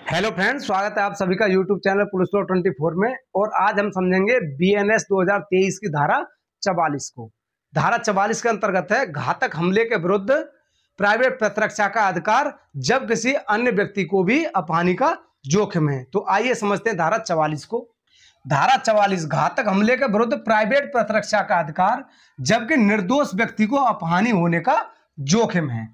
Hello friends, स्वागत है आप सभी का यूट्यूब चैनल पुलिस लॉ 24 में। और आज हम समझेंगे बीएनएस 2023 की धारा 44 को। धारा 44 के अंतर्गत है घातक हमले के विरुद्ध प्राइवेट प्रतिरक्षा का अधिकार जब किसी अन्य व्यक्ति को भी अपहानि का जोखिम है। तो आइए समझते हैं धारा 44 को। धारा 44 घातक हमले के विरुद्ध प्राइवेट प्रतिरक्षा का अधिकार जबकि निर्दोष व्यक्ति को अपहानि होने का जोखिम है।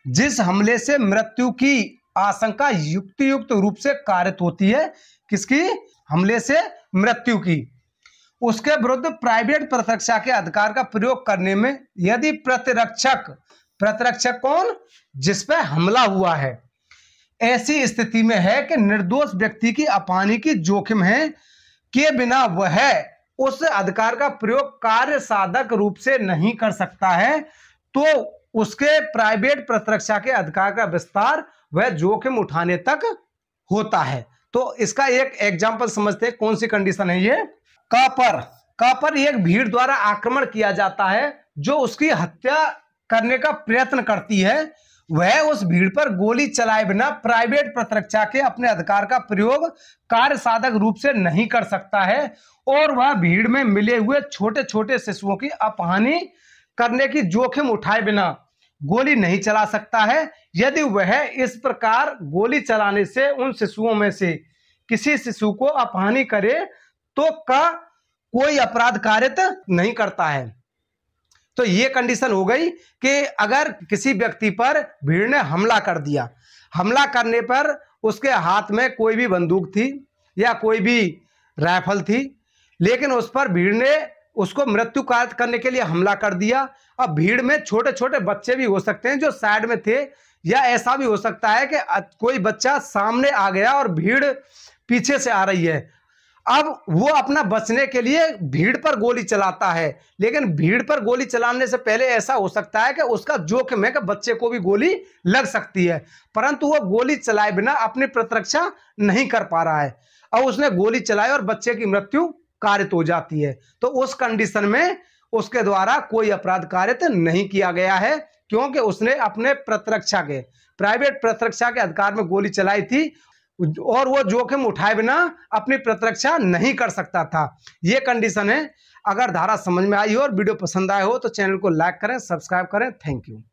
जिस हमले से मृत्यु की आशंका युक्त रूप से कारित होती है, किसकी? हमले से मृत्यु की, उसके विरुद्ध प्राइवेट प्रतिरक्षा के अधिकार का प्रयोग करने में यदि प्रतिरक्षक कौन? जिस पे हमला हुआ है, ऐसी स्थिति में है कि निर्दोष व्यक्ति की अपहानि की जोखिम है के बिना वह उस अधिकार का प्रयोग कार्य साधक रूप से नहीं कर सकता है, तो उसके प्राइवेट प्रतिरक्षा के अधिकार का विस्तार वह जोखिम उठाने तक होता है। तो इसका एक एग्जांपल समझते हैं। कौन सी कंडीशन है ये? का पर एक भीड़ द्वारा आक्रमण किया जाता है जो उसकी हत्या करने का प्रयत्न करती है, वह उस भीड़ पर गोली चलाए बिना प्राइवेट प्रतिरक्षा के अपने अधिकार का प्रयोग कार्य साधक रूप से नहीं कर सकता है और वह भीड़ में मिले हुए छोटे छोटे शिशुओं की अपहानि करने की जोखिम उठाए बिना गोली नहीं चला सकता है। यदि वह इस प्रकार गोली चलाने से उन शिशुओं में से किसी शिशु को अपहानि करे तो का कोई अपराध कारित नहीं करता है। तो ये कंडीशन हो गई कि अगर किसी व्यक्ति पर भीड़ ने हमला कर दिया, हमला करने पर उसके हाथ में कोई भी बंदूक थी या कोई भी राइफल थी, लेकिन उस पर भीड़ ने उसको मृत्यु कारित करने के लिए हमला कर दिया। अब भीड़ में छोटे छोटे बच्चे भी हो सकते हैं जो साइड में थे, या ऐसा भी हो सकता है कि कोई बच्चा सामने आ गया और भीड़ पीछे से आ रही है। अब वो अपना बचने के लिए भीड़ पर गोली चलाता है, लेकिन भीड़ पर गोली चलाने से पहले ऐसा हो सकता है कि उसका जोखिम है कि बच्चे को भी गोली लग सकती है, परंतु वो गोली चलाए बिना अपनी प्रतिरक्षा नहीं कर पा रहा है और उसने गोली चलाई और बच्चे की मृत्यु कारित हो जाती है। तो उस कंडीशन में उसके द्वारा कोई अपराध कारित नहीं किया गया है, क्योंकि उसने अपने प्रतिरक्षा के प्राइवेट प्रतिरक्षा के अधिकार में गोली चलाई थी और वो जोखिम उठाए बिना अपनी प्रतिरक्षा नहीं कर सकता था। ये कंडीशन है। अगर धारा समझ में आई हो और वीडियो पसंद आए हो तो चैनल को लाइक करें, सब्सक्राइब करें। Thank you.